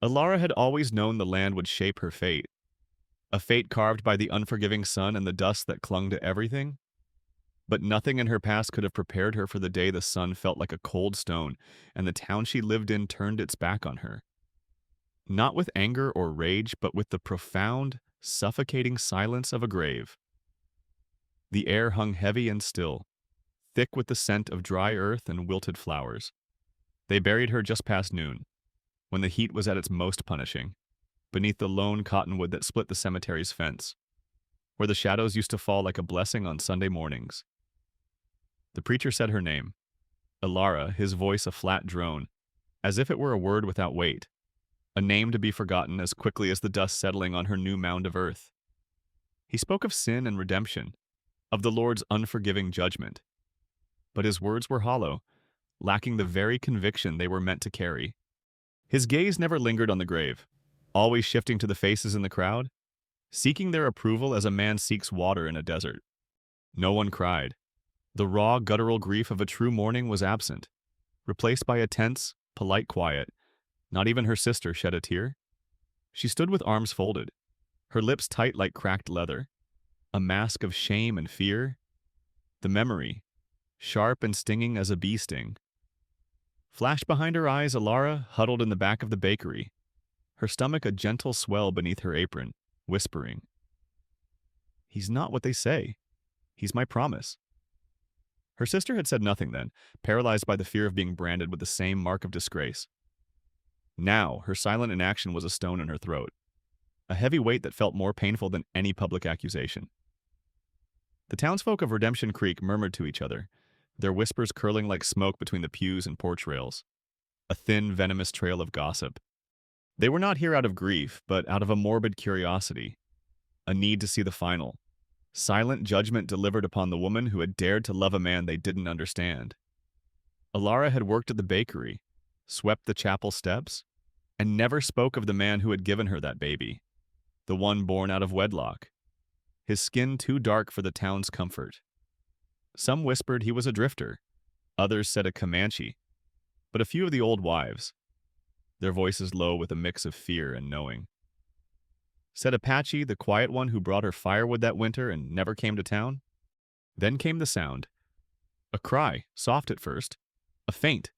Alara had always known the land would shape her fate, a fate carved by the unforgiving sun and the dust that clung to everything. But nothing in her past could have prepared her for the day the sun felt like a cold stone and the town she lived in turned its back on her. Not with anger or rage, but with the profound, suffocating silence of a grave. The air hung heavy and still, thick with the scent of dry earth and wilted flowers. They buried her just past noon, when the heat was at its most punishing, beneath the lone cottonwood that split the cemetery's fence, where the shadows used to fall like a blessing on Sunday mornings. The preacher said her name, Alara, his voice a flat drone, as if it were a word without weight, a name to be forgotten as quickly as the dust settling on her new mound of earth. He spoke of sin and redemption, of the Lord's unforgiving judgment. But his words were hollow, lacking the very conviction they were meant to carry. His gaze never lingered on the grave, always shifting to the faces in the crowd, seeking their approval as a man seeks water in a desert. No one cried. The raw, guttural grief of a true mourning was absent, replaced by a tense, polite quiet. Not even her sister shed a tear. She stood with arms folded, her lips tight like cracked leather, a mask of shame and fear. The memory, sharp and stinging as a bee sting, flashed behind her eyes. Alara huddled in the back of the bakery, her stomach a gentle swell beneath her apron, whispering, "He's not what they say. He's my promise." Her sister had said nothing then, paralyzed by the fear of being branded with the same mark of disgrace. Now, her silent inaction was a stone in her throat, a heavy weight that felt more painful than any public accusation. The townsfolk of Redemption Creek murmured to each other, their whispers curling like smoke between the pews and porch rails, a thin, venomous trail of gossip. They were not here out of grief, but out of a morbid curiosity, a need to see the final, silent judgment delivered upon the woman who had dared to love a man they didn't understand. Alara had worked at the bakery, swept the chapel steps, and never spoke of the man who had given her that baby, the one born out of wedlock, his skin too dark for the town's comfort. Some whispered he was a drifter, others said a Comanche, but a few of the old wives, their voices low with a mix of fear and knowing, said Apache, the quiet one who brought her firewood that winter and never came to town. Then came the sound. A cry, soft at first, a faint,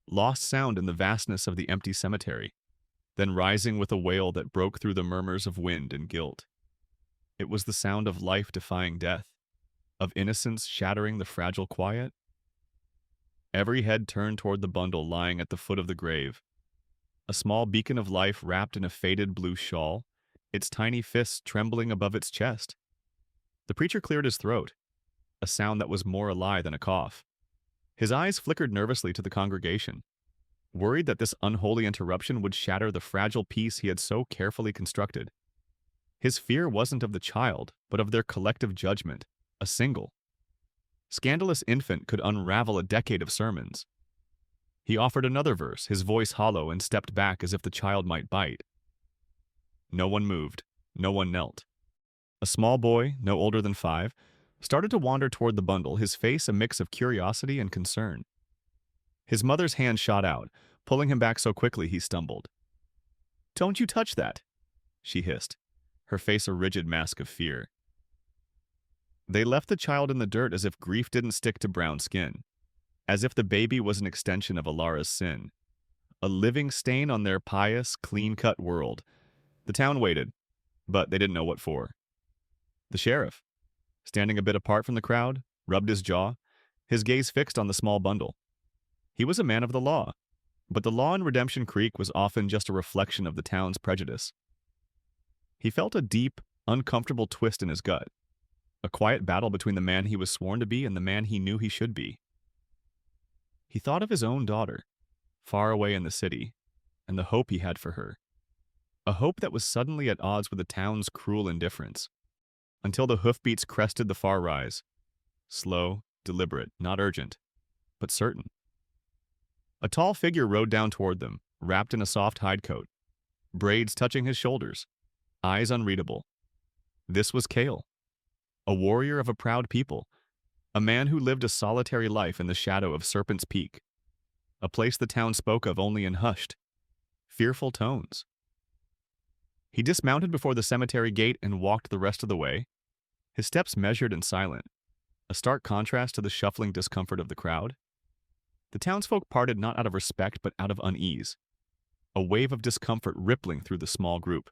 lost sound in the vastness of the empty cemetery, then rising with a wail that broke through the murmurs of wind and guilt. It was the sound of life defying death, of innocence shattering the fragile quiet. Every head turned toward the bundle lying at the foot of the grave, a small beacon of life wrapped in a faded blue shawl, its tiny fists trembling above its chest. The preacher cleared his throat, a sound that was more a lie than a cough. His eyes flickered nervously to the congregation, worried that this unholy interruption would shatter the fragile peace he had so carefully constructed. His fear wasn't of the child, but of their collective judgment, a single, scandalous infant could unravel a decade of sermons. He offered another verse, his voice hollow, and stepped back as if the child might bite. No one moved, no one knelt. A small boy, no older than 5, started to wander toward the bundle, his face a mix of curiosity and concern. His mother's hand shot out, pulling him back so quickly he stumbled. "Don't you touch that," she hissed, her face a rigid mask of fear. They left the child in the dirt as if grief didn't stick to brown skin, as if the baby was an extension of Alara's sin, a living stain on their pious, clean-cut world. The town waited, but they didn't know what for. The sheriff, standing a bit apart from the crowd, rubbed his jaw, his gaze fixed on the small bundle. He was a man of the law, but the law in Redemption Creek was often just a reflection of the town's prejudice. He felt a deep, uncomfortable twist in his gut, a quiet battle between the man he was sworn to be and the man he knew he should be. He thought of his own daughter, far away in the city, and the hope he had for her. A hope that was suddenly at odds with the town's cruel indifference, until the hoofbeats crested the far rise. Slow, deliberate, not urgent, but certain. A tall figure rode down toward them, wrapped in a soft hide coat, braids touching his shoulders, eyes unreadable. This was Kale, a warrior of a proud people, a man who lived a solitary life in the shadow of Serpent's Peak, a place the town spoke of only in hushed, fearful tones. He dismounted before the cemetery gate and walked the rest of the way, his steps measured and silent, a stark contrast to the shuffling discomfort of the crowd. The townsfolk parted not out of respect but out of unease, a wave of discomfort rippling through the small group.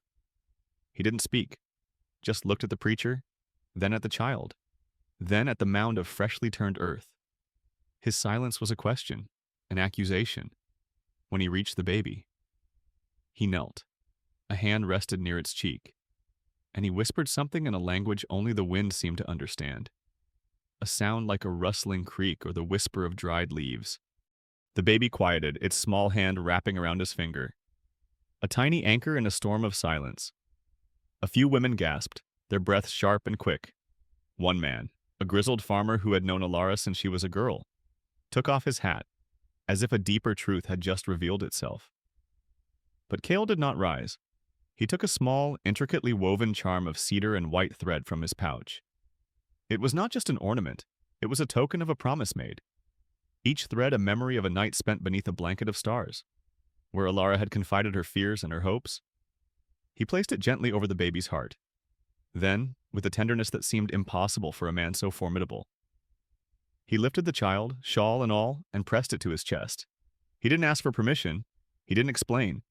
He didn't speak, just looked at the preacher, then at the child, then at the mound of freshly turned earth. His silence was a question, an accusation. When he reached the baby, he knelt. A hand rested near its cheek, and he whispered something in a language only the wind seemed to understand, a sound like a rustling creak or the whisper of dried leaves. The baby quieted, its small hand wrapping around his finger, a tiny anchor in a storm of silence. A few women gasped, their breaths sharp and quick. One man, a grizzled farmer who had known Alara since she was a girl, took off his hat, as if a deeper truth had just revealed itself. But Cale did not rise. He took a small, intricately woven charm of cedar and white thread from his pouch. It was not just an ornament, it was a token of a promise made. Each thread a memory of a night spent beneath a blanket of stars, where Alara had confided her fears and her hopes. He placed it gently over the baby's heart. Then, with a tenderness that seemed impossible for a man so formidable, he lifted the child, shawl and all, and pressed it to his chest. He didn't ask for permission, he didn't explain,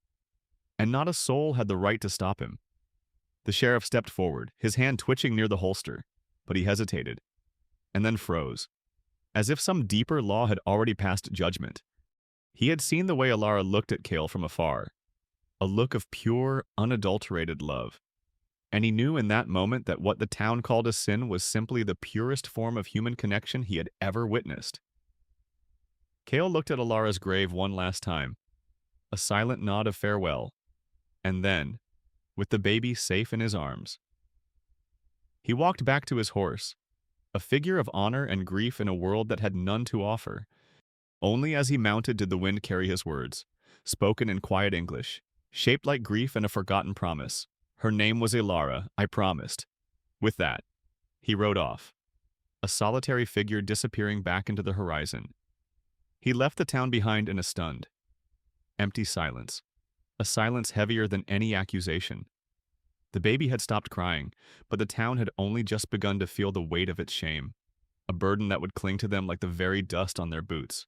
and not a soul had the right to stop him. The sheriff stepped forward, his hand twitching near the holster, but he hesitated, and then froze, as if some deeper law had already passed judgment. He had seen the way Alara looked at Cale from afar, a look of pure, unadulterated love, and he knew in that moment that what the town called a sin was simply the purest form of human connection he had ever witnessed. Cale looked at Alara's grave one last time, a silent nod of farewell, and then, with the baby safe in his arms, he walked back to his horse, a figure of honor and grief in a world that had none to offer. Only as he mounted did the wind carry his words, spoken in quiet English, shaped like grief and a forgotten promise. Her name was Alara, I promised. With that, he rode off, a solitary figure disappearing back into the horizon. He left the town behind in a stunned, empty silence, a silence heavier than any accusation. The baby had stopped crying, but the town had only just begun to feel the weight of its shame, a burden that would cling to them like the very dust on their boots.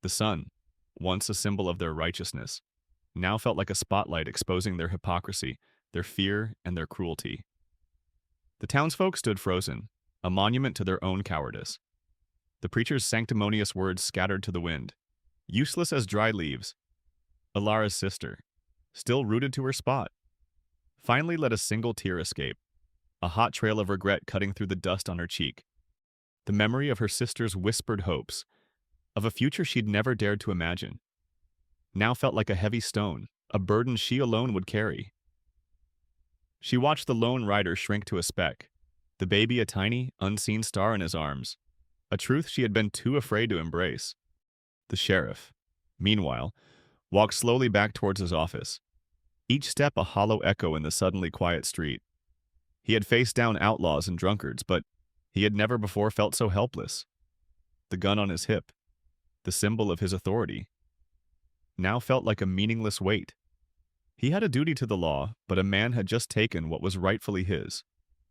The sun, once a symbol of their righteousness, now felt like a spotlight exposing their hypocrisy, their fear, and their cruelty. The townsfolk stood frozen, a monument to their own cowardice. The preacher's sanctimonious words scattered to the wind, useless as dry leaves. Alara's sister, still rooted to her spot, finally let a single tear escape, a hot trail of regret cutting through the dust on her cheek. The memory of her sister's whispered hopes, of a future she'd never dared to imagine, now felt like a heavy stone, a burden she alone would carry. She watched the lone rider shrink to a speck, the baby a tiny, unseen star in his arms, a truth she had been too afraid to embrace. The sheriff, meanwhile, walked slowly back towards his office, each step a hollow echo in the suddenly quiet street. He had faced down outlaws and drunkards, but he had never before felt so helpless. The gun on his hip, the symbol of his authority, now felt like a meaningless weight. He had a duty to the law, but a man had just taken what was rightfully his,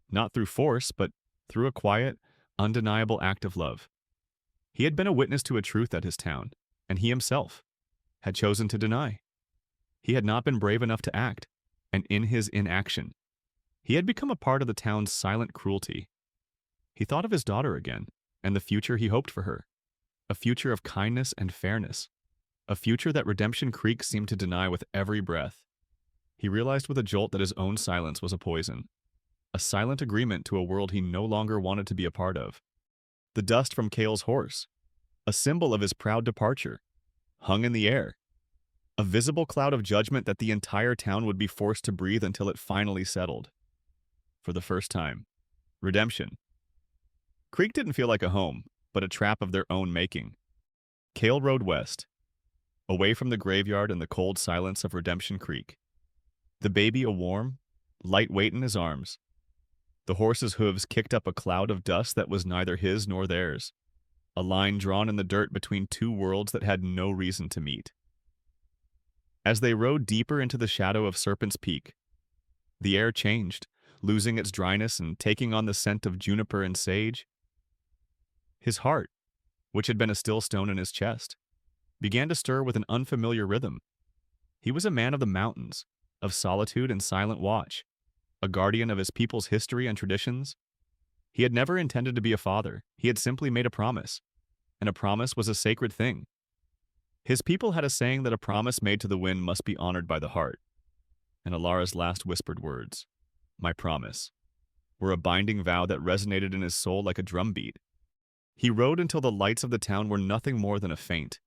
not through force, but through a quiet, undeniable act of love. He had been a witness to a truth at his town, and he himself had chosen to deny. He had not been brave enough to act, and in his inaction, he had become a part of the town's silent cruelty. He thought of his daughter again, and the future he hoped for her, a future of kindness and fairness, a future that Redemption Creek seemed to deny with every breath. He realized with a jolt that his own silence was a poison, a silent agreement to a world he no longer wanted to be a part of. The dust from Cale's horse, a symbol of his proud departure, hung in the air, a visible cloud of judgment that the entire town would be forced to breathe until it finally settled. For the first time, Redemption Creek didn't feel like a home, but a trap of their own making. Cale rode west, away from the graveyard and the cold silence of Redemption Creek, the baby a warm, light weight in his arms. The horse's hooves kicked up a cloud of dust that was neither his nor theirs, a line drawn in the dirt between two worlds that had no reason to meet. As they rode deeper into the shadow of Serpent's Peak, The air changed, losing its dryness and taking on the scent of juniper and sage. His heart, which had been a still stone in his chest, began to stir with an unfamiliar rhythm. He was a man of the mountains, of solitude and silent watch, a guardian of his people's history and traditions. He had never intended to be a father. He had simply made a promise, and a promise was a sacred thing. His people had a saying that a promise made to the wind must be honored by the heart, and Alara's last whispered words, "My promise," were a binding vow that resonated in his soul like a drumbeat. He rode until the lights of the town were nothing more than a faint,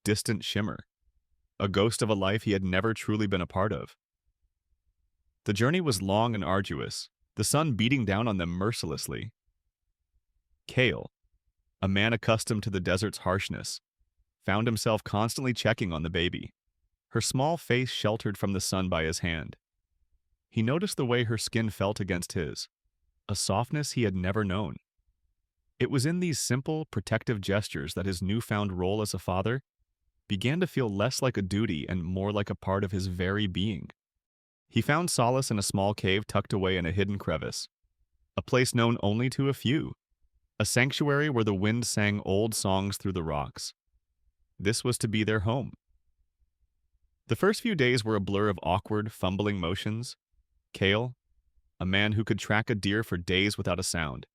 distant shimmer, a ghost of a life he had never truly been a part of. The journey was long and arduous, the sun beating down on them mercilessly. Kale, a man accustomed to the desert's harshness, found himself constantly checking on the baby, her small face sheltered from the sun by his hand. He noticed the way her skin felt against his, a softness he had never known. It was in these simple, protective gestures that his newfound role as a father began to feel less like a duty and more like a part of his very being. He found solace in a small cave tucked away in a hidden crevice, a place known only to a few, a sanctuary where the wind sang old songs through the rocks. This was to be their home. The first few days were a blur of awkward, fumbling motions. Kale, a man who could track a deer for days without a sound,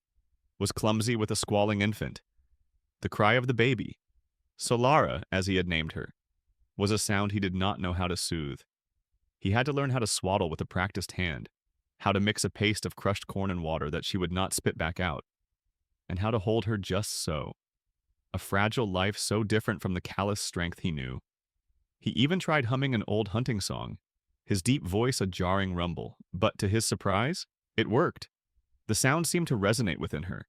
was clumsy with a squalling infant. The cry of the baby, Solara, as he had named her, was a sound he did not know how to soothe. He had to learn how to swaddle with a practiced hand, how to mix a paste of crushed corn and water that she would not spit back out, and how to hold her just so, a fragile life so different from the callous strength he knew. He even tried humming an old hunting song, his deep voice a jarring rumble, but to his surprise, it worked. The sound seemed to resonate within her,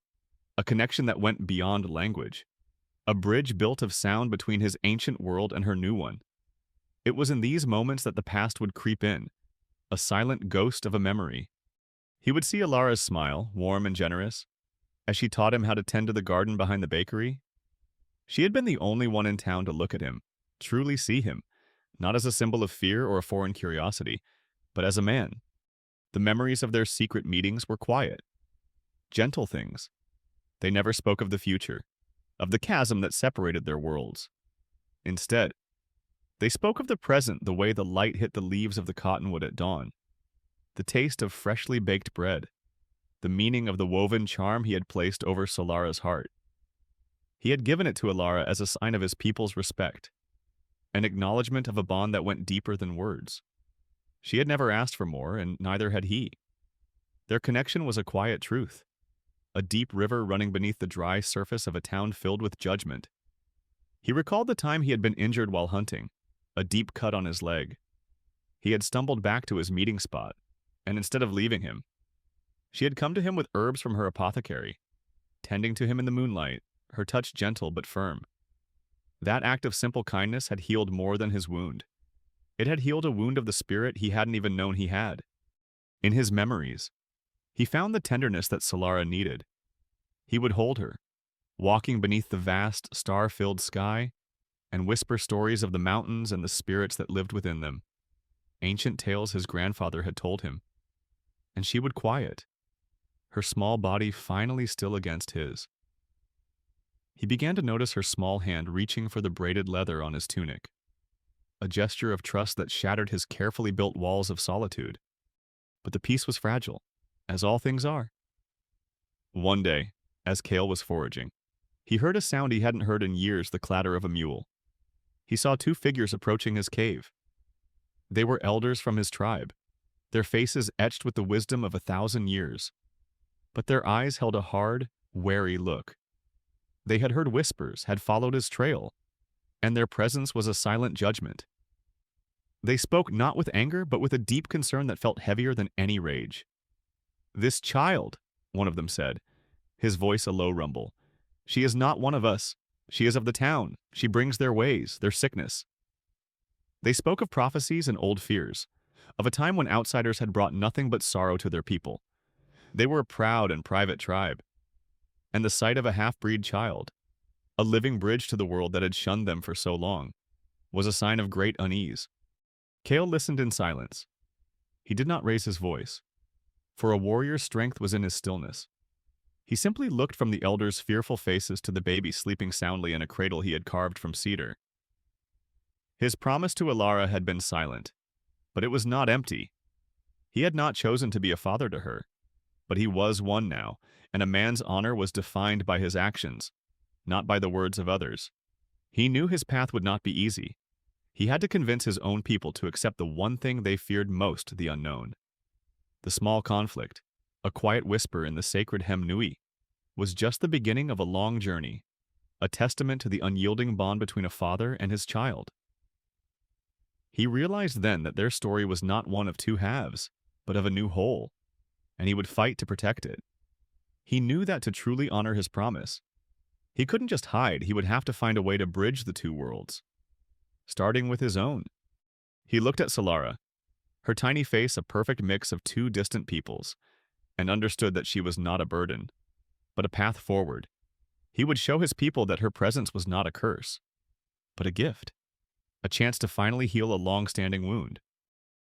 a connection that went beyond language, a bridge built of sound between his ancient world and her new one. It was in these moments that the past would creep in, a silent ghost of a memory. He would see Alara's smile, warm and generous, as she taught him how to tend to the garden behind the bakery. She had been the only one in town to look at him, truly see him, not as a symbol of fear or a foreign curiosity, but as a man. The memories of their secret meetings were quiet, gentle things. They never spoke of the future, of the chasm that separated their worlds. Instead, they spoke of the present the way the light hit the leaves of the cottonwood at dawn, the taste of freshly baked bread, the meaning of the woven charm he had placed over Solara's heart. He had given it to Alara as a sign of his people's respect, an acknowledgement of a bond that went deeper than words. She had never asked for more, and neither had he. Their connection was a quiet truth, a deep river running beneath the dry surface of a town filled with judgment. He recalled the time he had been injured while hunting, a deep cut on his leg. He had stumbled back to his meeting spot, and instead of leaving him, she had come to him with herbs from her apothecary, tending to him in the moonlight, her touch gentle but firm. That act of simple kindness had healed more than his wound. It had healed a wound of the spirit he hadn't even known he had. In his memories, he found the tenderness that Solara needed. He would hold her, walking beneath the vast, star-filled sky, and whisper stories of the mountains and the spirits that lived within them, ancient tales his grandfather had told him. And she would quiet, her small body finally still against his. He began to notice her small hand reaching for the braided leather on his tunic, a gesture of trust that shattered his carefully built walls of solitude. But the piece was fragile, as all things are. One day, as Kale was foraging, he heard a sound he hadn't heard in years, the clatter of a mule. He saw two figures approaching his cave. They were elders from his tribe, their faces etched with the wisdom of 1,000 years. But their eyes held a hard, wary look. They had heard whispers, had followed his trail, and their presence was a silent judgment. They spoke not with anger, but with a deep concern that felt heavier than any rage. "This child," one of them said, his voice a low rumble. "She is not one of us. She is of the town. She brings their ways, their sickness." They spoke of prophecies and old fears, of a time when outsiders had brought nothing but sorrow to their people. They were a proud and private tribe, and the sight of a half-breed child, a living bridge to the world that had shunned them for so long, was a sign of great unease. Kale listened in silence. He did not raise his voice, for a warrior's strength was in his stillness. He simply looked from the elders' fearful faces to the baby sleeping soundly in a cradle he had carved from cedar. His promise to Alara had been silent, but it was not empty. He had not chosen to be a father to her, but he was one now, and a man's honor was defined by his actions, not by the words of others. He knew his path would not be easy. He had to convince his own people to accept the one thing they feared most, the unknown. The small conflict, a quiet whisper in the sacred Hem Nui, was just the beginning of a long journey, a testament to the unyielding bond between a father and his child. He realized then that their story was not one of two halves, but of a new whole, and he would fight to protect it. He knew that to truly honor his promise, he couldn't just hide, he would have to find a way to bridge the two worlds, starting with his own. He looked at Solara, her tiny face a perfect mix of two distant peoples, and understood that she was not a burden, but a path forward. He would show his people that her presence was not a curse, but a gift, a chance to finally heal a long-standing wound.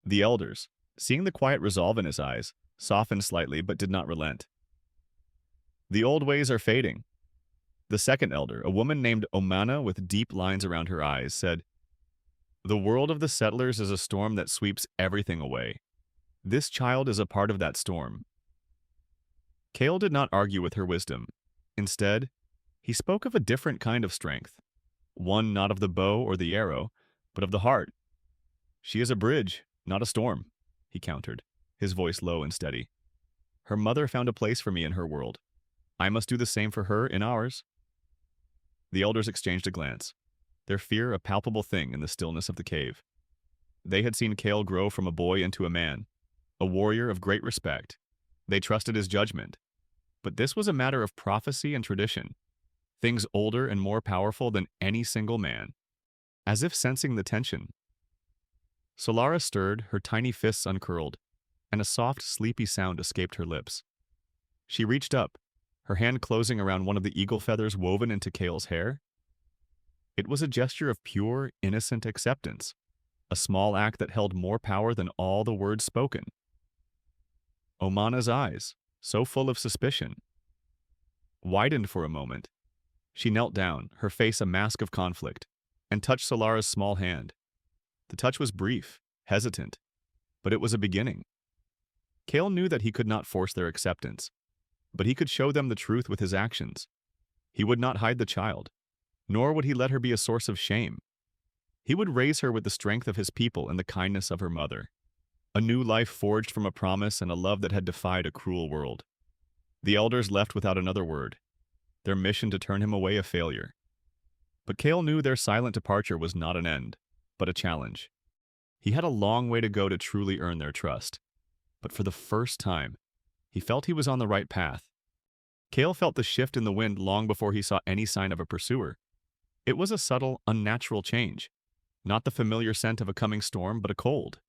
The elders, seeing the quiet resolve in his eyes, softened slightly but did not relent. The old ways are fading. The second elder, a woman named Omana with deep lines around her eyes, said, "The world of the settlers is a storm that sweeps everything away. This child is a part of that storm." Kale did not argue with her wisdom. Instead, he spoke of a different kind of strength, one not of the bow or the arrow, but of the heart. "She is a bridge, not a storm," he countered, his voice low and steady. "Her mother found a place for me in her world. I must do the same for her in ours." The elders exchanged a glance, their fear a palpable thing in the stillness of the cave. They had seen Kale grow from a boy into a man, a warrior of great respect. They trusted his judgment. But this was a matter of prophecy and tradition, things older and more powerful than any single man. As if sensing the tension, Solara stirred, her tiny fists uncurled, and a soft, sleepy sound escaped her lips. She reached up, her hand closing around one of the eagle feathers woven into Kale's hair. It was a gesture of pure, innocent acceptance, a small act that held more power than all the words spoken. Omana's eyes, so full of suspicion, widened for a moment. She knelt down, her face a mask of conflict, and touched Solara's small hand. The touch was brief, hesitant, but it was a beginning. Kale knew that he could not force their acceptance, but he could show them the truth with his actions. He would not hide the child, nor would he let her be a source of shame. He would raise her with the strength of his people and the kindness of her mother, a new life forged from a promise and a love that had defied a cruel world. The elders left without another word, their mission to turn him away a failure. But Kale knew their silent departure was not an end, but a challenge. He had a long way to go to truly earn their trust, but for the first time, he felt he was on the right path. Kale felt the shift in the wind long before he saw any sign of a pursuer. It was a subtle, unnatural change, not the familiar scent of a coming storm, but a cold,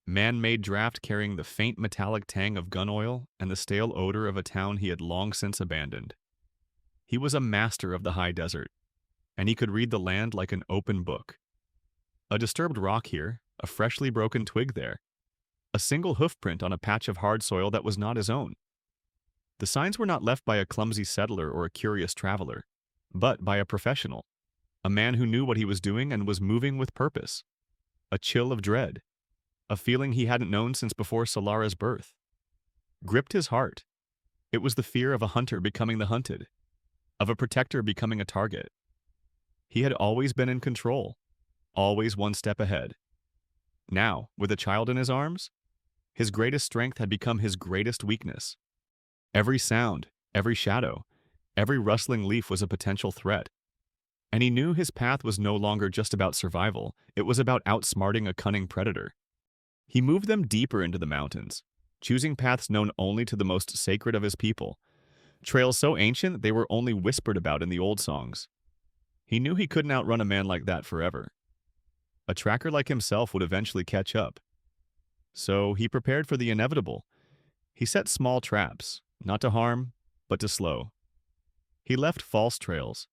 man-made draft carrying the faint metallic tang of gun oil and the stale odor of a town he had long since abandoned. He was a master of the high desert, and he could read the land like an open book. A disturbed rock here, a freshly broken twig there, a single hoofprint on a patch of hard soil that was not his own. The signs were not left by a clumsy settler or a curious traveler, but by a professional, a man who knew what he was doing and was moving with purpose. A chill of dread, a feeling he hadn't known since before Solara's birth, gripped his heart. It was the fear of a hunter becoming the hunted, of a protector becoming a target. He had always been in control, always one step ahead. Now, with a child in his arms, his greatest strength had become his greatest weakness. Every sound, every shadow, every rustling leaf was a potential threat. And he knew his path was no longer just about survival, it was about outsmarting a cunning predator. He moved them deeper into the mountains, choosing paths known only to the most sacred of his people, trails so ancient they were only whispered about in the old songs. He knew he couldn't outrun a man like that forever. A tracker like himself would eventually catch up. So he prepared for the inevitable. He set small traps, not to harm, but to slow. He left false trails,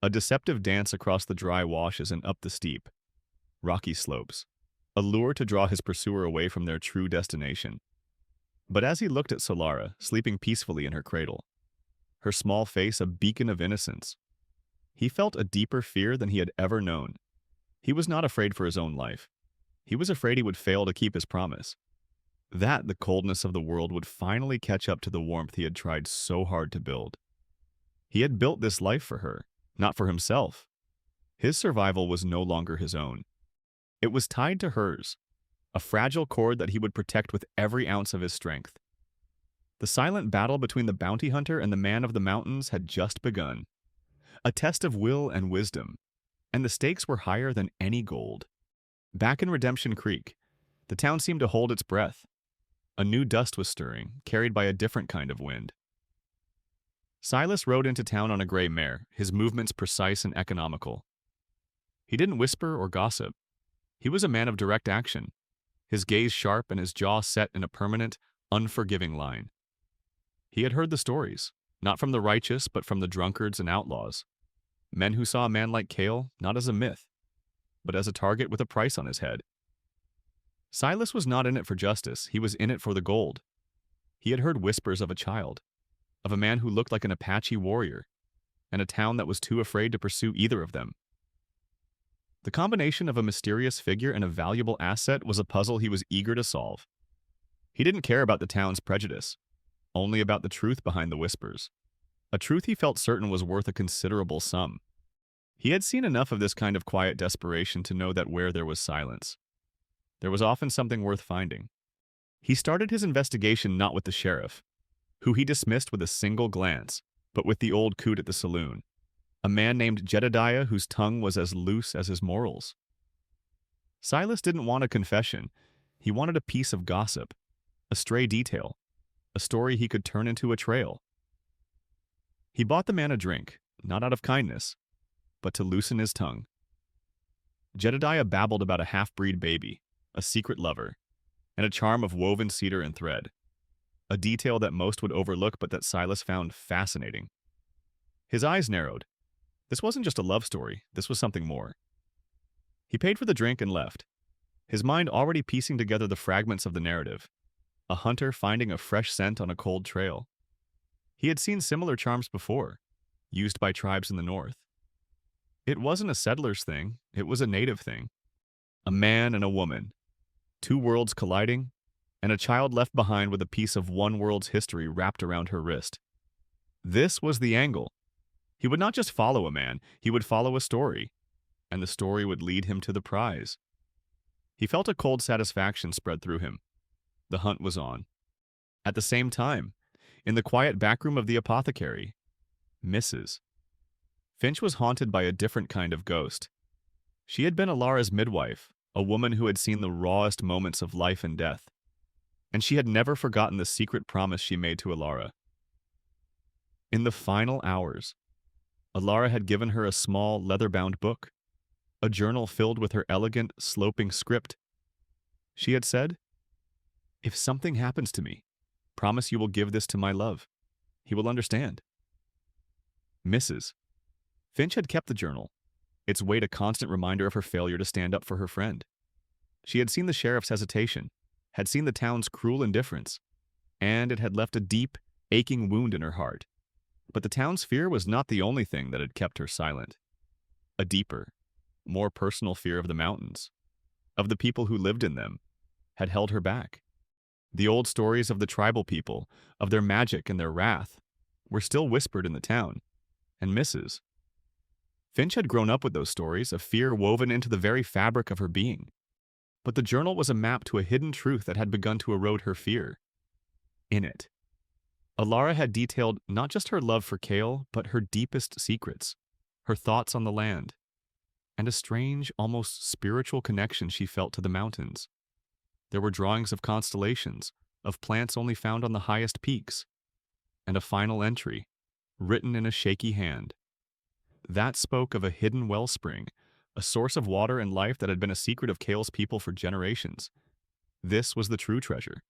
a deceptive dance across the dry washes and up the steep, rocky slopes, a lure to draw his pursuer away from their true destination. But as he looked at Solara, sleeping peacefully in her cradle, her small face a beacon of innocence, he felt a deeper fear than he had ever known. He was not afraid for his own life. He was afraid he would fail to keep his promise. That the coldness of the world would finally catch up to the warmth he had tried so hard to build. He had built this life for her, not for himself. His survival was no longer his own. It was tied to hers, a fragile cord that he would protect with every ounce of his strength. The silent battle between the bounty hunter and the man of the mountains had just begun. A test of will and wisdom, and the stakes were higher than any gold. Back in Redemption Creek, the town seemed to hold its breath. A new dust was stirring, carried by a different kind of wind. Silas rode into town on a gray mare, his movements precise and economical. He didn't whisper or gossip. He was a man of direct action, his gaze sharp and his jaw set in a permanent, unforgiving line. He had heard the stories, not from the righteous, but from the drunkards and outlaws. Men who saw a man like Cale not as a myth, but as a target with a price on his head. Silas was not in it for justice, he was in it for the gold. He had heard whispers of a child, of a man who looked like an Apache warrior, and a town that was too afraid to pursue either of them. The combination of a mysterious figure and a valuable asset was a puzzle he was eager to solve. He didn't care about the town's prejudice, only about the truth behind the whispers. A truth he felt certain was worth a considerable sum. He had seen enough of this kind of quiet desperation to know that where there was silence, there was often something worth finding. He started his investigation not with the sheriff, who he dismissed with a single glance, but with the old coot at the saloon, a man named Jedediah whose tongue was as loose as his morals. Silas didn't want a confession. He wanted a piece of gossip, a stray detail, a story he could turn into a trail. He bought the man a drink, not out of kindness, but to loosen his tongue. Jedediah babbled about a half-breed baby, a secret lover, and a charm of woven cedar and thread, a detail that most would overlook but that Silas found fascinating. His eyes narrowed. This wasn't just a love story, this was something more. He paid for the drink and left, his mind already piecing together the fragments of the narrative. A hunter finding a fresh scent on a cold trail. He had seen similar charms before, used by tribes in the north. It wasn't a settler's thing, it was a native thing. A man and a woman, two worlds colliding, and a child left behind with a piece of one world's history wrapped around her wrist. This was the angle. He would not just follow a man, he would follow a story, and the story would lead him to the prize. He felt a cold satisfaction spread through him. The hunt was on. At the same time, in the quiet backroom of the apothecary, Mrs. Finch was haunted by a different kind of ghost. She had been Alara's midwife, a woman who had seen the rawest moments of life and death, and she had never forgotten the secret promise she made to Alara. In the final hours, Alara had given her a small, leather-bound book, a journal filled with her elegant, sloping script. She had said, "If something happens to me, promise you will give this to my love. He will understand." Mrs. Finch had kept the journal, its weight a constant reminder of her failure to stand up for her friend. She had seen the sheriff's hesitation, had seen the town's cruel indifference, and it had left a deep, aching wound in her heart. But the town's fear was not the only thing that had kept her silent. A deeper, more personal fear of the mountains, of the people who lived in them, had held her back. The old stories of the tribal people, of their magic and their wrath, were still whispered in the town, and Mrs. Finch had grown up with those stories, a fear woven into the very fabric of her being. But the journal was a map to a hidden truth that had begun to erode her fear. In it, Alara had detailed not just her love for Cale, but her deepest secrets, her thoughts on the land, and a strange, almost spiritual connection she felt to the mountains. There were drawings of constellations, of plants only found on the highest peaks, and a final entry, written in a shaky hand. That spoke of a hidden wellspring, a source of water and life that had been a secret of Cale's people for generations. This was the true treasure.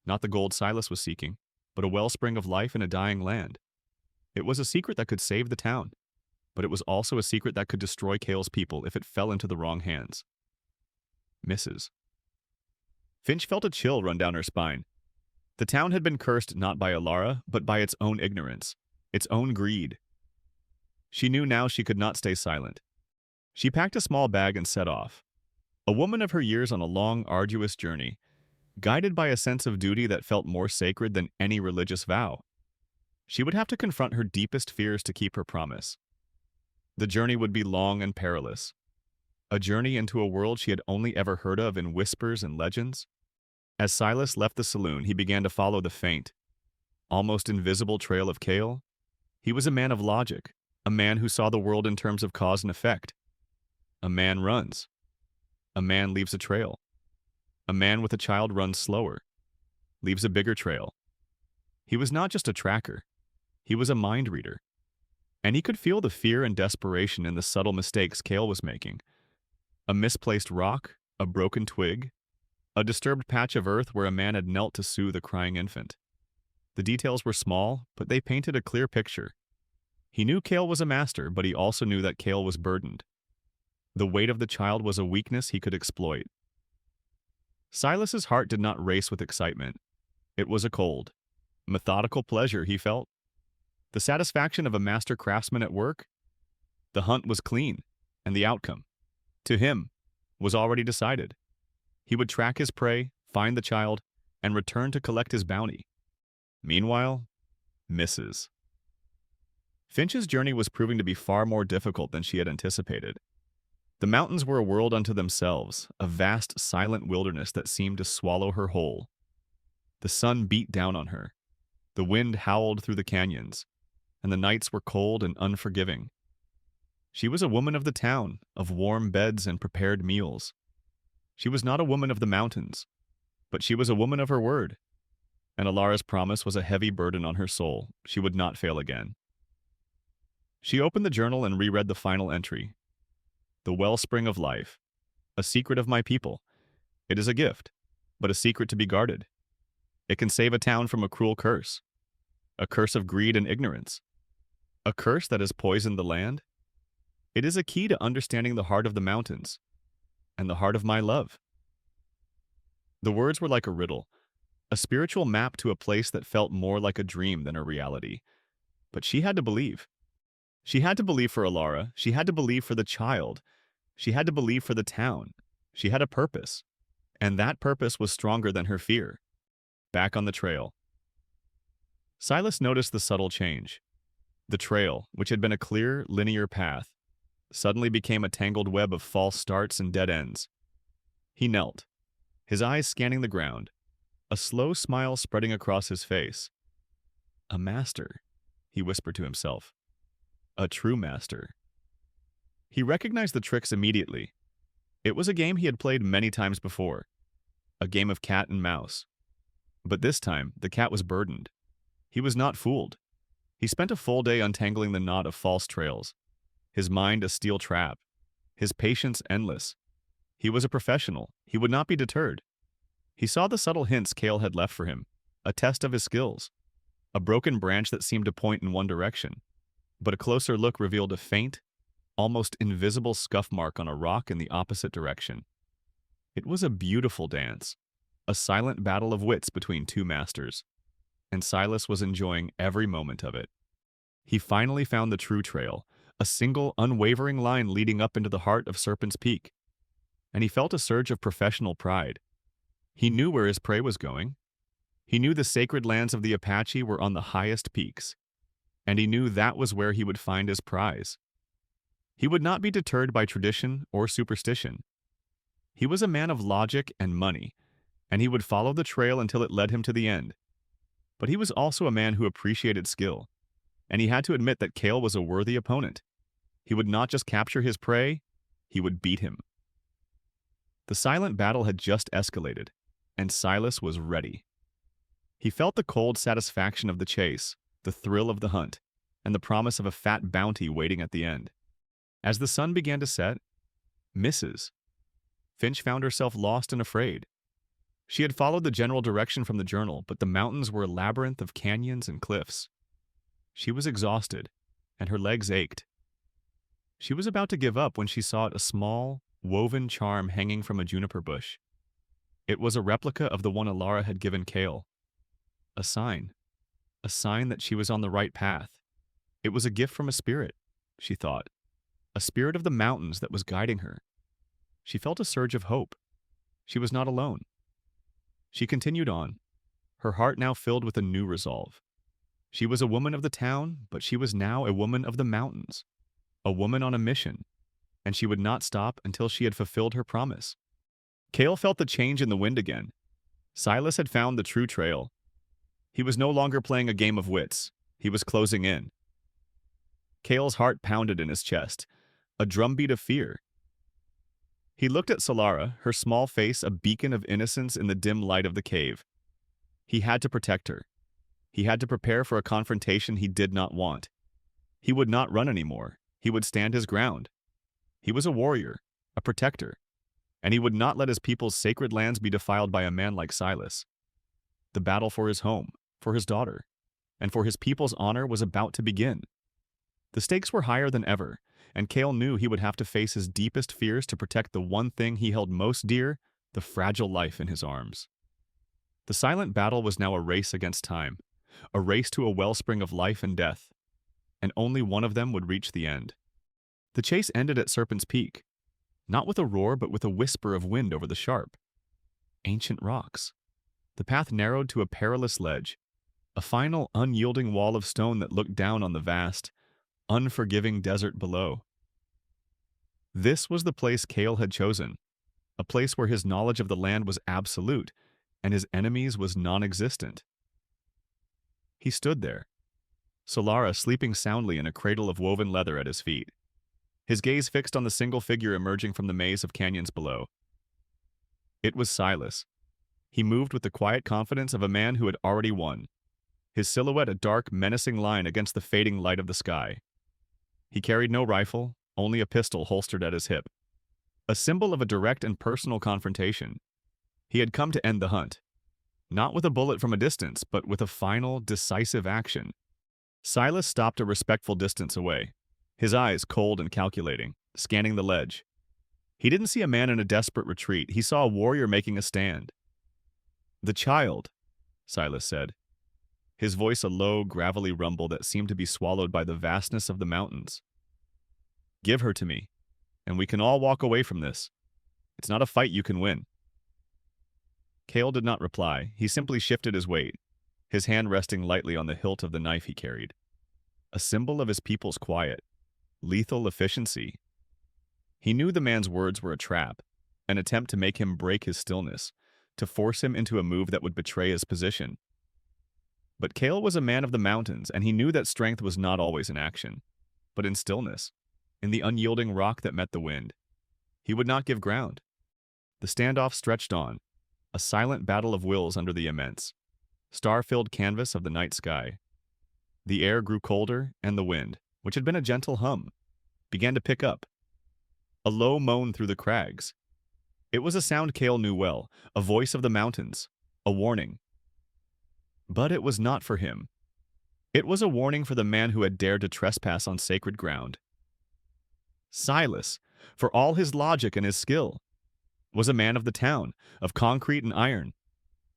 Not the gold Silas was seeking, but a wellspring of life in a dying land. It was a secret that could save the town, but it was also a secret that could destroy Cale's people if it fell into the wrong hands. Mrs. Finch felt a chill run down her spine. The town had been cursed not by Alara, but by its own ignorance, its own greed. She knew now she could not stay silent. She packed a small bag and set off. A woman of her years on a long, arduous journey, guided by a sense of duty that felt more sacred than any religious vow. She would have to confront her deepest fears to keep her promise. The journey would be long and perilous. A journey into a world she had only ever heard of in whispers and legends. As Silas left the saloon, he began to follow the faint, almost invisible trail of Cale. He was a man of logic, a man who saw the world in terms of cause and effect. A man runs. A man leaves a trail. A man with a child runs slower, leaves a bigger trail. He was not just a tracker. He was a mind reader. And he could feel the fear and desperation in the subtle mistakes Cale was making. A misplaced rock, a broken twig, a disturbed patch of earth where a man had knelt to soothe a crying infant. The details were small, but they painted a clear picture. He knew Cale was a master, but he also knew that Cale was burdened. The weight of the child was a weakness he could exploit. Silas's heart did not race with excitement. It was a cold, methodical pleasure he felt. The satisfaction of a master craftsman at work. The hunt was clean, and the outcome, to him, was already decided. He would track his prey, find the child, and return to collect his bounty. Meanwhile, misses. Finch's journey was proving to be far more difficult than she had anticipated. The mountains were a world unto themselves, a vast, silent wilderness that seemed to swallow her whole. The sun beat down on her. The wind howled through the canyons, and the nights were cold and unforgiving. She was a woman of the town, of warm beds and prepared meals. She was not a woman of the mountains, but she was a woman of her word. And Alara's promise was a heavy burden on her soul. She would not fail again. She opened the journal and reread the final entry. The wellspring of life, a secret of my people. It is a gift, but a secret to be guarded. It can save a town from a cruel curse, a curse of greed and ignorance, a curse that has poisoned the land. It is a key to understanding the heart of the mountains and the heart of my love. The words were like a riddle, a spiritual map to a place that felt more like a dream than a reality. But she had to believe. She had to believe for Alara. She had to believe for the child. She had to believe for the town. She had a purpose, and that purpose was stronger than her fear. Back on the trail. Silas noticed the subtle change. The trail, which had been a clear, linear path, suddenly became a tangled web of false starts and dead ends. He knelt, his eyes scanning the ground, a slow smile spreading across his face. A master, he whispered to himself. A true master. He recognized the tricks immediately. It was a game he had played many times before, a game of cat and mouse. But this time, the cat was burdened. He was not fooled. He spent a full day untangling the knot of false trails, his mind a steel trap, his patience endless. He was a professional. He would not be deterred. He saw the subtle hints Cale had left for him, a test of his skills, a broken branch that seemed to point in one direction, but a closer look revealed a faint, almost invisible scuff mark on a rock in the opposite direction. It was a beautiful dance, a silent battle of wits between two masters, and Silas was enjoying every moment of it. He finally found the true trail, a single, unwavering line leading up into the heart of Serpent's Peak, and he felt a surge of professional pride. He knew where his prey was going. He knew the sacred lands of the Apache were on the highest peaks, and he knew that was where he would find his prize. He would not be deterred by tradition or superstition. He was a man of logic and money, and he would follow the trail until it led him to the end. But he was also a man who appreciated skill, and he had to admit that Cale was a worthy opponent. He would not just capture his prey, he would beat him. The silent battle had just escalated, and Silas was ready. He felt the cold satisfaction of the chase, the thrill of the hunt, and the promise of a fat bounty waiting at the end. As the sun began to set, misses. Finch found herself lost and afraid. She had followed the general direction from the journal, but the mountains were a labyrinth of canyons and cliffs. She was exhausted, and her legs ached. She was about to give up when she saw a small, woven charm hanging from a juniper bush. It was a replica of the one Alara had given Kale. A sign. A sign that she was on the right path. It was a gift from a spirit, she thought. A spirit of the mountains that was guiding her. She felt a surge of hope. She was not alone. She continued on, her heart now filled with a new resolve. She was a woman of the town, but she was now a woman of the mountains. A woman on a mission, and she would not stop until she had fulfilled her promise. Kale felt the change in the wind again. Silas had found the true trail. He was no longer playing a game of wits. He was closing in. Kale's heart pounded in his chest, a drumbeat of fear. He looked at Solara, her small face a beacon of innocence in the dim light of the cave. He had to protect her. He had to prepare for a confrontation he did not want. He would not run anymore. He would stand his ground. He was a warrior, a protector, and he would not let his people's sacred lands be defiled by a man like Silas. The battle for his home, for his daughter, and for his people's honor was about to begin. The stakes were higher than ever, and Kale knew he would have to face his deepest fears to protect the one thing he held most dear, the fragile life in his arms. The silent battle was now a race against time, a race to a wellspring of life and death, and only one of them would reach the end. The chase ended at Serpent's Peak, not with a roar but with a whisper of wind over the sharp, ancient rocks. The path narrowed to a perilous ledge, a final unyielding wall of stone that looked down on the vast, unforgiving desert below. This was the place Kale had chosen, a place where his knowledge of the land was absolute and his enemies was non-existent. He stood there, Solara sleeping soundly in a cradle of woven leather at his feet, his gaze fixed on the single figure emerging from the maze of canyons below. It was Silas. He moved with the quiet confidence of a man who had already won, his silhouette a dark, menacing line against the fading light of the sky. He carried no rifle, only a pistol holstered at his hip, a symbol of a direct and personal confrontation. He had come to end the hunt, not with a bullet from a distance, but with a final, decisive action. Silas stopped a respectful distance away, his eyes cold and calculating, scanning the ledge. He didn't see a man in a desperate retreat. He saw a warrior making a stand. "The child," Silas said, his voice a low, gravelly rumble that seemed to be swallowed by the vastness of the mountains. "Give her to me, and we can all walk away from this. It's not a fight you can win." Kale did not reply. He simply shifted his weight, his hand resting lightly on the hilt of the knife he carried. A symbol of his people's quiet, lethal efficiency. He knew the man's words were a trap, an attempt to make him break his stillness, to force him into a move that would betray his position. But Kale was a man of the mountains, and he knew that strength was not always in action, but in stillness, in the unyielding rock that met the wind. He would not give ground. The standoff stretched on, a silent battle of wills under the immense, star-filled canvas of the night sky. The air grew colder, and the wind, which had been a gentle hum, began to pick up. A low moan through the crags. It was a sound Kale knew well, a voice of the mountains, a warning. But it was not for him. It was a warning for the man who had dared to trespass on sacred ground. Silas, for all his logic and his skill, was a man of the town, of concrete and iron.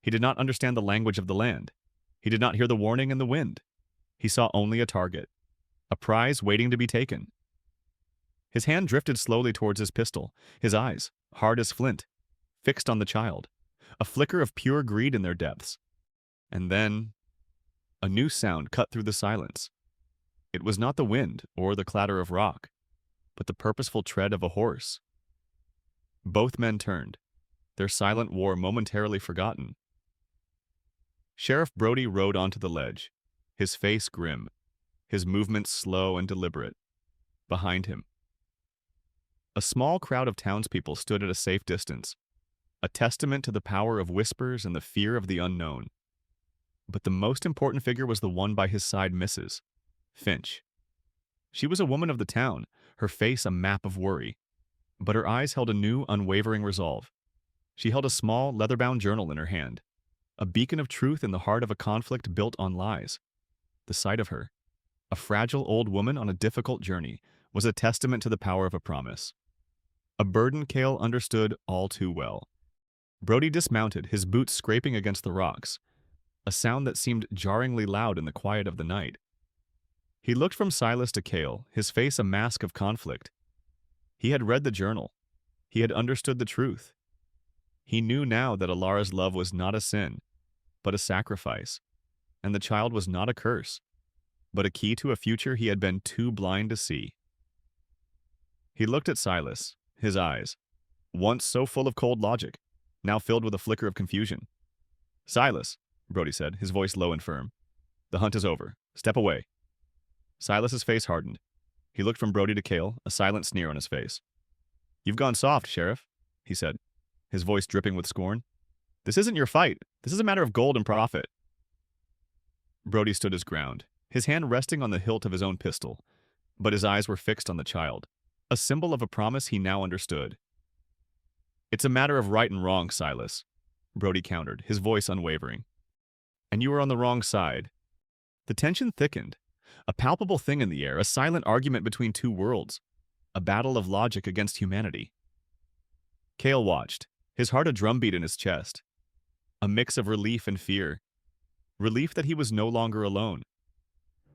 He did not understand the language of the land. He did not hear the warning in the wind. He saw only a target, a prize waiting to be taken. His hand drifted slowly towards his pistol, his eyes, hard as flint, fixed on the child, a flicker of pure greed in their depths. And then, a new sound cut through the silence. It was not the wind or the clatter of rock, but the purposeful tread of a horse. Both men turned, their silent war momentarily forgotten. Sheriff Brody rode onto the ledge, his face grim, his movements slow and deliberate. Behind him, a small crowd of townspeople stood at a safe distance, a testament to the power of whispers and the fear of the unknown. But the most important figure was the one by his side, Mrs. Finch. She was a woman of the town, her face a map of worry, but her eyes held a new, unwavering resolve. She held a small, leather-bound journal in her hand, a beacon of truth in the heart of a conflict built on lies. The sight of her, a fragile old woman on a difficult journey, was a testament to the power of a promise. A burden Kale understood all too well. Brody dismounted, his boots scraping against the rocks, a sound that seemed jarringly loud in the quiet of the night. He looked from Silas to Cale, his face a mask of conflict. He had read the journal. He had understood the truth. He knew now that Alara's love was not a sin, but a sacrifice, and the child was not a curse, but a key to a future he had been too blind to see. He looked at Silas, his eyes, once so full of cold logic, now filled with a flicker of confusion. "Silas," Brody said, his voice low and firm, "the hunt is over. Step away." Silas's face hardened. He looked from Brody to Cale, a silent sneer on his face. "You've gone soft, Sheriff," he said, his voice dripping with scorn. "This isn't your fight. This is a matter of gold and profit." Brody stood his ground, his hand resting on the hilt of his own pistol, but his eyes were fixed on the child, a symbol of a promise he now understood. "It's a matter of right and wrong, Silas," Brody countered, his voice unwavering. "And you were on the wrong side." The tension thickened, a palpable thing in the air, a silent argument between two worlds, a battle of logic against humanity. Cale watched, his heart a drumbeat in his chest, a mix of relief and fear. Relief that he was no longer alone,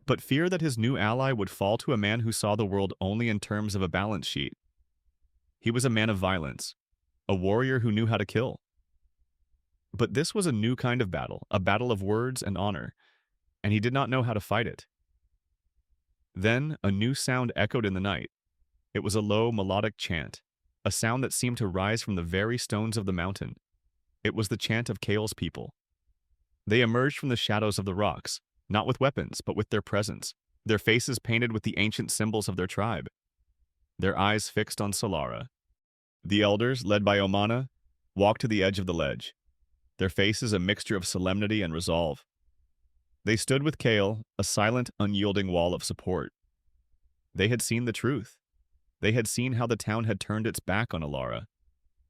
but fear that his new ally would fall to a man who saw the world only in terms of a balance sheet. He was a man of violence, a warrior who knew how to kill. But this was a new kind of battle, a battle of words and honor, and he did not know how to fight it. Then a new sound echoed in the night. It was a low, melodic chant, a sound that seemed to rise from the very stones of the mountain. It was the chant of Cale's people. They emerged from the shadows of the rocks, not with weapons, but with their presence, their faces painted with the ancient symbols of their tribe, their eyes fixed on Solara. The elders, led by Omana, walked to the edge of the ledge, their faces a mixture of solemnity and resolve. They stood with Cale, a silent, unyielding wall of support. They had seen the truth. They had seen how the town had turned its back on Alara,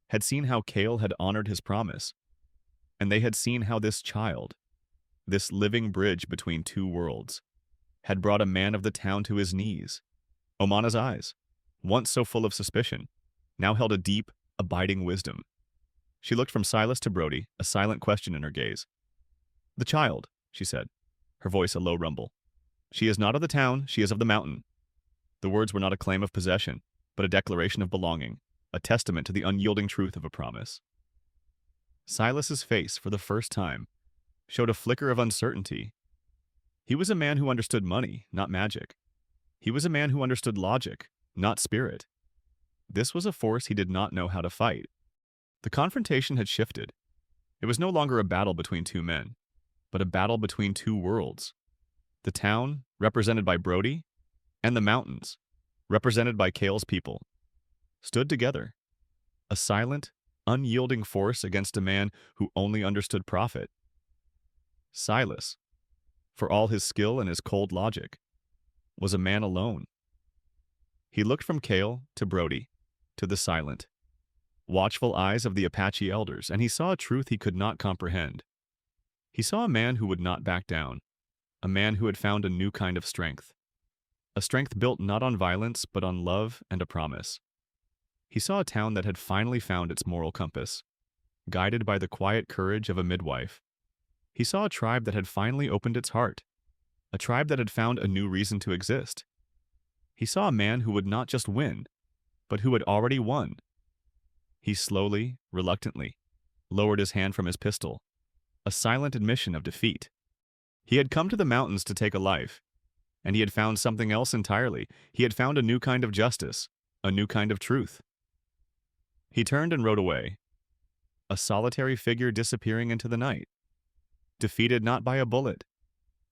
had seen how Cale had honored his promise, and they had seen how this child, this living bridge between two worlds, had brought a man of the town to his knees. Omana's eyes, once so full of suspicion, now held a deep, abiding wisdom. She looked from Silas to Brody, a silent question in her gaze. "The child," she said, her voice a low rumble. "She is not of the town, she is of the mountain." The words were not a claim of possession, but a declaration of belonging, a testament to the unyielding truth of a promise. Silas's face, for the first time, showed a flicker of uncertainty. He was a man who understood money, not magic. He was a man who understood logic, not spirit. This was a force he did not know how to fight. The confrontation had shifted. It was no longer a battle between two men, but a battle between two worlds. The town, represented by Brody, and the mountains, represented by Cale's people, stood together, a silent, unyielding force against a man who only understood profit. Silas, for all his skill and his cold logic, was a man alone. He looked from Cale to Brody, to the silent, watchful eyes of the Apache elders, and he saw a truth he could not comprehend. He saw a man who would not back down, a man who had found a new kind of strength, a strength built not on violence but on love and a promise. He saw a town that had finally found its moral compass, guided by the quiet courage of a midwife. He saw a tribe that had finally opened its heart, a tribe that had found a new reason to exist. He saw a man who would not just win, but who had already won. He slowly, reluctantly, lowered his hand from his pistol, a silent admission of defeat. He had come to the mountains to take a life, and he had found something else entirely. He had found a new kind of justice, a new kind of truth. He turned and rode away, a solitary figure disappearing into the night, defeated not by a bullet,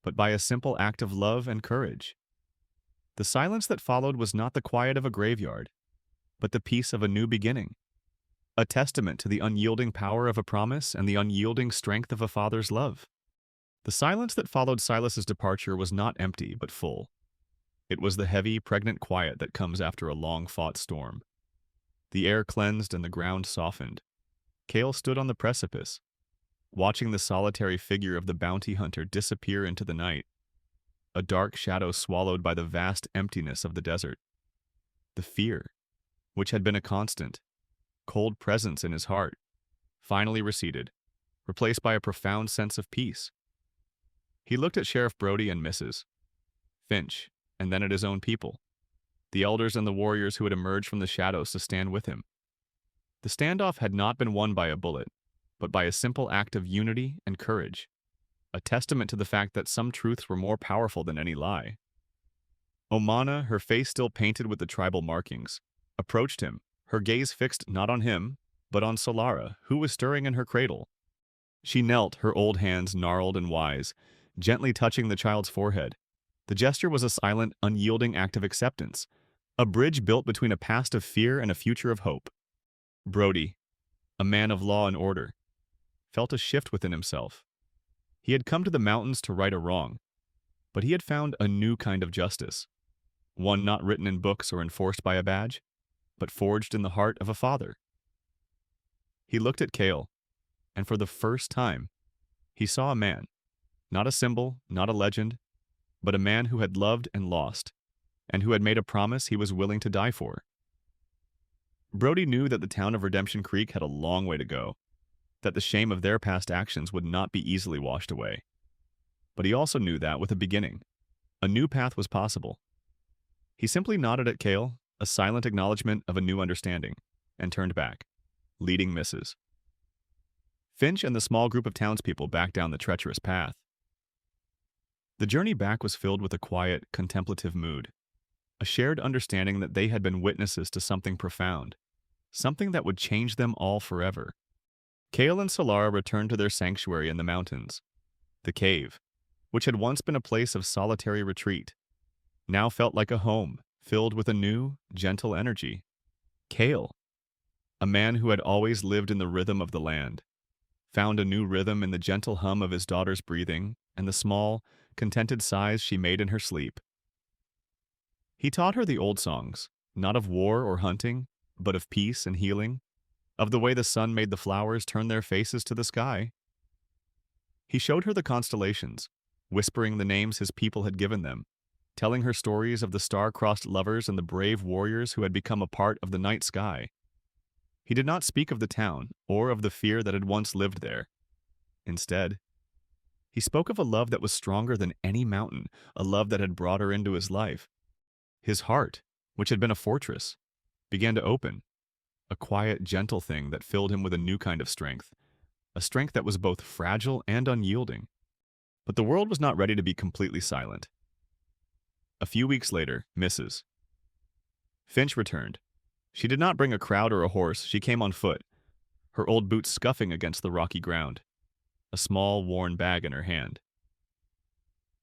but by a simple act of love and courage. The silence that followed was not the quiet of a graveyard, but the peace of a new beginning, a testament to the unyielding power of a promise and the unyielding strength of a father's love. The silence that followed Silas's departure was not empty, but full. It was the heavy, pregnant quiet that comes after a long-fought storm. The air cleansed and the ground softened. Cale stood on the precipice, watching the solitary figure of the bounty hunter disappear into the night, a dark shadow swallowed by the vast emptiness of the desert. The fear, which had been a constant, cold presence in his heart, finally receded, replaced by a profound sense of peace. He looked at Sheriff Brody and Mrs. Finch, and then at his own people, the elders and the warriors who had emerged from the shadows to stand with him. The standoff had not been won by a bullet, but by a simple act of unity and courage, a testament to the fact that some truths were more powerful than any lie. Omana, her face still painted with the tribal markings, approached him, her gaze fixed not on him, but on Solara, who was stirring in her cradle. She knelt, her old hands gnarled and wise, gently touching the child's forehead. The gesture was a silent, unyielding act of acceptance, a bridge built between a past of fear and a future of hope. Brody, a man of law and order, felt a shift within himself. He had come to the mountains to right a wrong, but he had found a new kind of justice, one not written in books or enforced by a badge, but forged in the heart of a father. He looked at Cale, and for the first time, he saw a man, not a symbol, not a legend, but a man who had loved and lost, and who had made a promise he was willing to die for. Brody knew that the town of Redemption Creek had a long way to go, that the shame of their past actions would not be easily washed away. But he also knew that, with a beginning, a new path was possible. He simply nodded at Cale, a silent acknowledgement of a new understanding, and turned back, leading Mrs. Finch and the small group of townspeople back down the treacherous path. The journey back was filled with a quiet, contemplative mood, a shared understanding that they had been witnesses to something profound, something that would change them all forever. Cale and Solara returned to their sanctuary in the mountains. The cave, which had once been a place of solitary retreat, now felt like a home, filled with a new, gentle energy. Cale, a man who had always lived in the rhythm of the land, found a new rhythm in the gentle hum of his daughter's breathing and the small, contented sighs she made in her sleep. He taught her the old songs, not of war or hunting, but of peace and healing, of the way the sun made the flowers turn their faces to the sky. He showed her the constellations, whispering the names his people had given them, telling her stories of the star-crossed lovers and the brave warriors who had become a part of the night sky. He did not speak of the town or of the fear that had once lived there. Instead, he spoke of a love that was stronger than any mountain, a love that had brought her into his life. His heart, which had been a fortress, began to open, a quiet, gentle thing that filled him with a new kind of strength, a strength that was both fragile and unyielding. But the world was not ready to be completely silent. A few weeks later, Mrs. Finch returned. She did not bring a crowd or a horse, she came on foot, her old boots scuffing against the rocky ground, a small, worn bag in her hand.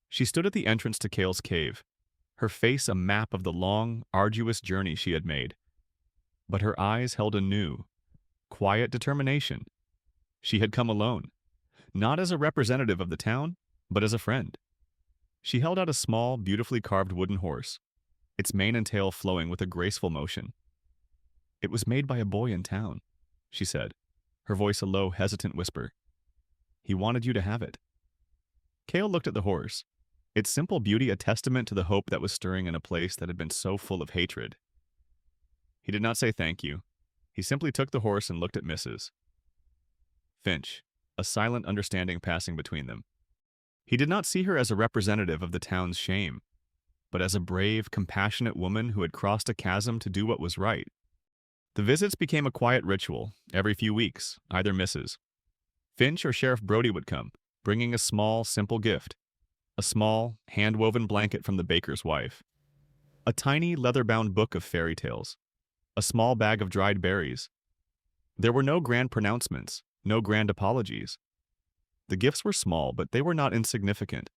She stood at the entrance to Cale's cave, her face a map of the long, arduous journey she had made. But her eyes held a new, quiet determination. She had come alone, not as a representative of the town, but as a friend. She held out a small, beautifully carved wooden horse, its mane and tail flowing with a graceful motion. "It was made by a boy in town," she said, her voice a low, hesitant whisper. "He wanted you to have it." Cale looked at the horse, its simple beauty a testament to the hope that was stirring in a place that had been so full of hatred. He did not say thank you. He simply took the horse and looked at Mrs. Finch, a silent understanding passing between them. He did not see her as a representative of the town's shame, but as a brave, compassionate woman who had crossed a chasm to do what was right. The visits became a quiet ritual. Every few weeks, either Mrs. Finch or Sheriff Brody would come, bringing a small, simple gift, a small, hand-woven blanket from the baker's wife, a tiny, leather-bound book of fairy tales, a small bag of dried berries. There were no grand pronouncements, no grand apologies. The gifts were small, but they were not insignificant.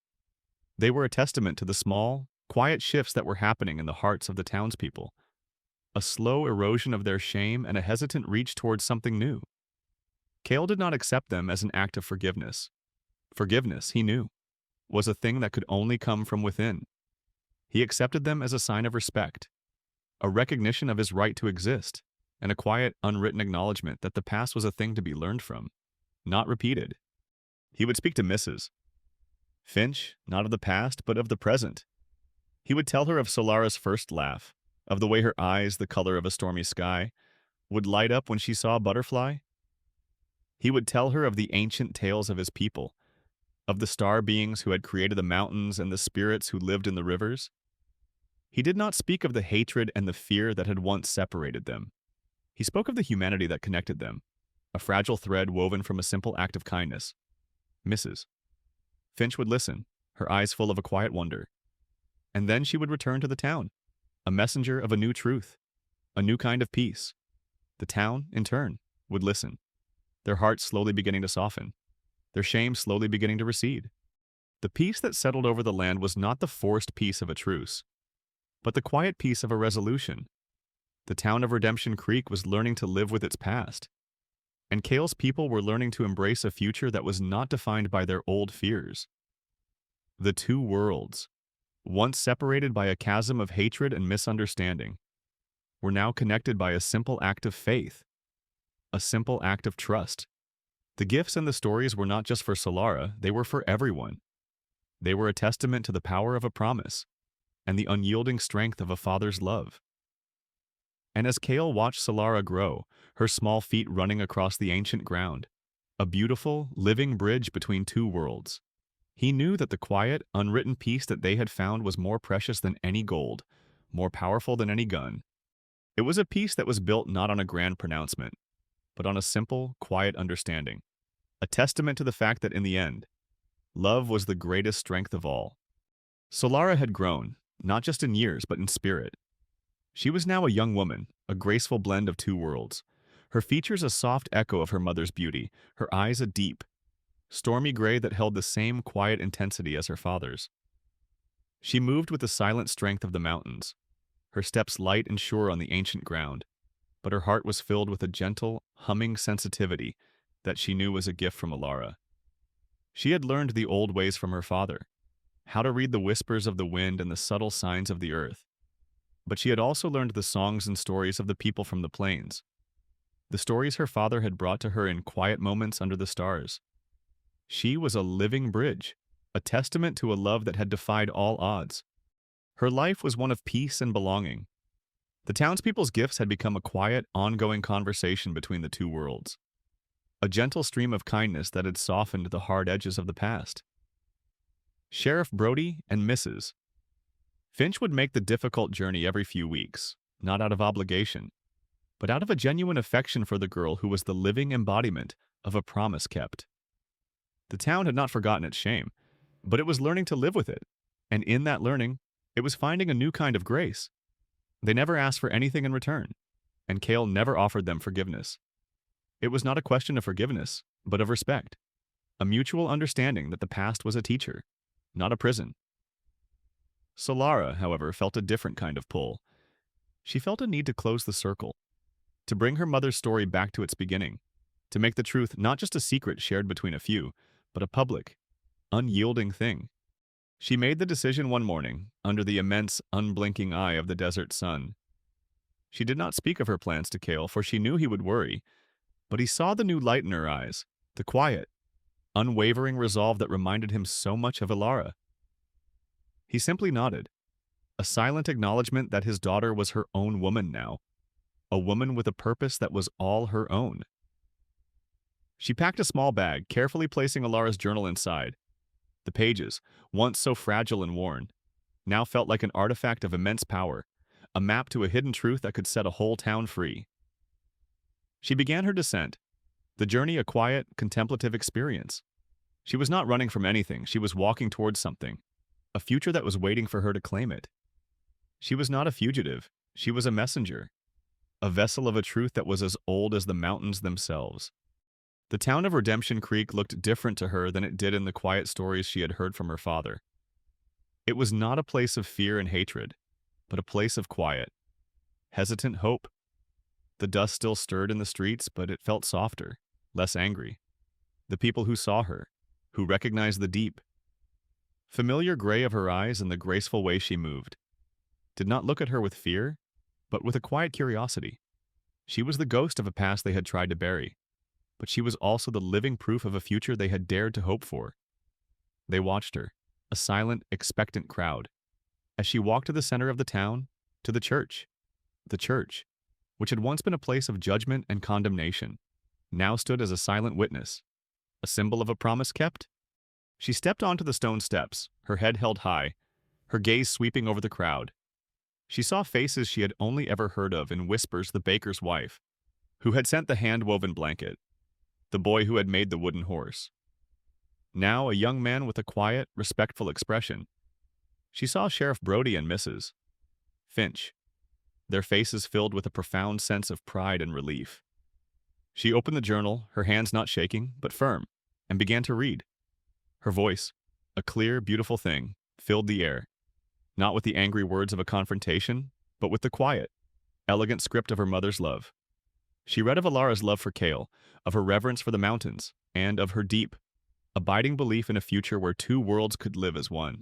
They were a testament to the small, quiet shifts that were happening in the hearts of the townspeople, a slow erosion of their shame and a hesitant reach towards something new. Cale did not accept them as an act of forgiveness. Forgiveness, he knew, was a thing that could only come from within. He accepted them as a sign of respect, a recognition of his right to exist, and a quiet, unwritten acknowledgement that the past was a thing to be learned from, not repeated. He would speak to Mrs. Finch, not of the past, but of the present. He would tell her of Solara's first laugh, of the way her eyes, the color of a stormy sky, would light up when she saw a butterfly. He would tell her of the ancient tales of his people, of the star beings who had created the mountains and the spirits who lived in the rivers. He did not speak of the hatred and the fear that had once separated them. He spoke of the humanity that connected them, a fragile thread woven from a simple act of kindness. Mrs. Finch would listen, her eyes full of a quiet wonder. And then she would return to the town, a messenger of a new truth, a new kind of peace. The town, in turn, would listen, their hearts slowly beginning to soften, their shame slowly beginning to recede. The peace that settled over the land was not the forced peace of a truce, but the quiet peace of a resolution. The town of Redemption Creek was learning to live with its past, and Kale's people were learning to embrace a future that was not defined by their old fears. The two worlds, once separated by a chasm of hatred and misunderstanding, were now connected by a simple act of faith, a simple act of trust. The gifts and the stories were not just for Solara, they were for everyone. They were a testament to the power of a promise and the unyielding strength of a father's love. And as Kale watched Solara grow, her small feet running across the ancient ground, a beautiful, living bridge between two worlds, he knew that the quiet, unwritten peace that they had found was more precious than any gold, more powerful than any gun. It was a peace that was built not on a grand pronouncement, but on a simple, quiet understanding, a testament to the fact that in the end, love was the greatest strength of all. Solara had grown, not just in years, but in spirit. She was now a young woman, a graceful blend of two worlds, her features a soft echo of her mother's beauty, her eyes a deep, stormy gray that held the same quiet intensity as her father's. She moved with the silent strength of the mountains, her steps light and sure on the ancient ground, but her heart was filled with a gentle, humming sensitivity that she knew was a gift from Alara. She had learned the old ways from her father, how to read the whispers of the wind and the subtle signs of the earth. But she had also learned the songs and stories of the people from the plains, the stories her father had brought to her in quiet moments under the stars. She was a living bridge, a testament to a love that had defied all odds. Her life was one of peace and belonging. The townspeople's gifts had become a quiet, ongoing conversation between the two worlds, a gentle stream of kindness that had softened the hard edges of the past. Sheriff Brody and Mrs. Finch would make the difficult journey every few weeks, not out of obligation, but out of a genuine affection for the girl who was the living embodiment of a promise kept. The town had not forgotten its shame, but it was learning to live with it, and in that learning, it was finding a new kind of grace. They never asked for anything in return, and Kale never offered them forgiveness. It was not a question of forgiveness, but of respect, a mutual understanding that the past was a teacher, not a prison. Solara, however, felt a different kind of pull. She felt a need to close the circle, to bring her mother's story back to its beginning, to make the truth not just a secret shared between a few, but a public, unyielding thing. She made the decision one morning, under the immense, unblinking eye of the desert sun. She did not speak of her plans to Kale, for she knew he would worry, but he saw the new light in her eyes, the quiet, unwavering resolve that reminded him so much of Alara. He simply nodded, a silent acknowledgement that his daughter was her own woman now, a woman with a purpose that was all her own. She packed a small bag, carefully placing Alara's journal inside. The pages, once so fragile and worn, now felt like an artifact of immense power, a map to a hidden truth that could set a whole town free. She began her descent, the journey a quiet, contemplative experience. She was not running from anything, she was walking towards something, a future that was waiting for her to claim it. She was not a fugitive, she was a messenger, a vessel of a truth that was as old as the mountains themselves. The town of Redemption Creek looked different to her than it did in the quiet stories she had heard from her father. It was not a place of fear and hatred, but a place of quiet, hesitant hope. The dust still stirred in the streets, but it felt softer, less angry. The people who saw her, who recognized the deep, familiar gray of her eyes and the graceful way she moved, did not look at her with fear, but with a quiet curiosity. She was the ghost of a past they had tried to bury, but she was also the living proof of a future they had dared to hope for. They watched her, a silent, expectant crowd, as she walked to the center of the town, to the church, which had once been a place of judgment and condemnation, now stood as a silent witness, a symbol of a promise kept. She stepped onto the stone steps, her head held high, her gaze sweeping over the crowd. She saw faces she had only ever heard of in whispers: the baker's wife, who had sent the hand-woven blanket, the boy who had made the wooden horse. Now a young man with a quiet, respectful expression. She saw Sheriff Brody and Mrs. Finch, their faces filled with a profound sense of pride and relief. She opened the journal, her hands not shaking, but firm, and began to read. Her voice, a clear, beautiful thing, filled the air, not with the angry words of a confrontation, but with the quiet, elegant script of her mother's love. She read of Alara's love for Kale, of her reverence for the mountains, and of her deep, abiding belief in a future where two worlds could live as one.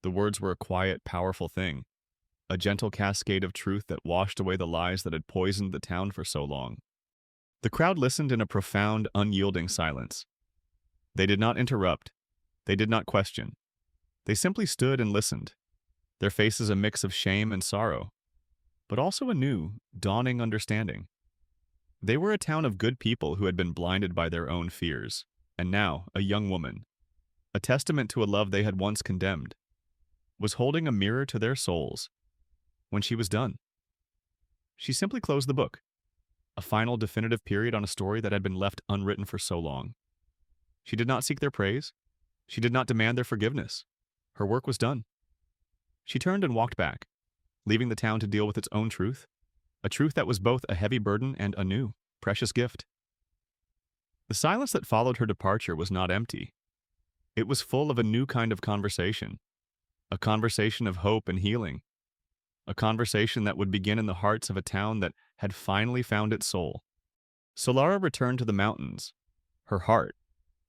The words were a quiet, powerful thing, a gentle cascade of truth that washed away the lies that had poisoned the town for so long. The crowd listened in a profound, unyielding silence. They did not interrupt. They did not question. They simply stood and listened, their faces a mix of shame and sorrow, but also a new, dawning understanding. They were a town of good people who had been blinded by their own fears, and now a young woman, a testament to a love they had once condemned, was holding a mirror to their souls. When she was done, she simply closed the book, a final definitive period on a story that had been left unwritten for so long. She did not seek their praise. She did not demand their forgiveness. Her work was done. She turned and walked back, leaving the town to deal with its own truth, a truth that was both a heavy burden and a new, precious gift. The silence that followed her departure was not empty. It was full of a new kind of conversation, a conversation of hope and healing, a conversation that would begin in the hearts of a town that had finally found its soul. Solara returned to the mountains. Her heart,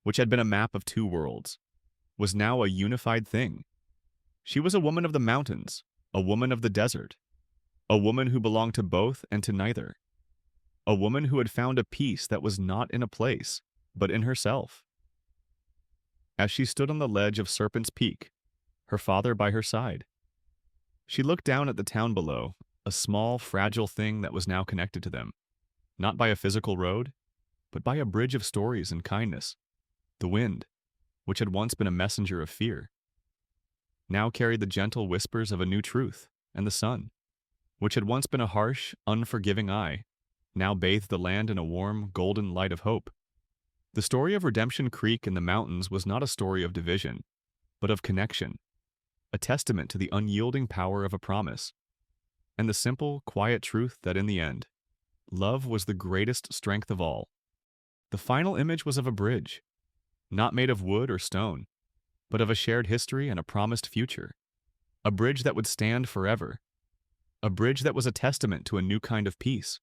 which had been a map of two worlds, was now a unified thing. She was a woman of the mountains, a woman of the desert, a woman who belonged to both and to neither, a woman who had found a peace that was not in a place, but in herself. As she stood on the ledge of Serpent's Peak, her father by her side, she looked down at the town below, a small, fragile thing that was now connected to them, not by a physical road, but by a bridge of stories and kindness. The wind, which had once been a messenger of fear, now carried the gentle whispers of a new truth, and the sun, which had once been a harsh, unforgiving eye, now bathed the land in a warm, golden light of hope. The story of Redemption Creek in the mountains was not a story of division, but of connection, a testament to the unyielding power of a promise, and the simple, quiet truth that in the end, love was the greatest strength of all. The final image was of a bridge, not made of wood or stone, but of a shared history and a promised future, a bridge that would stand forever, a bridge that was a testament to a new kind of peace,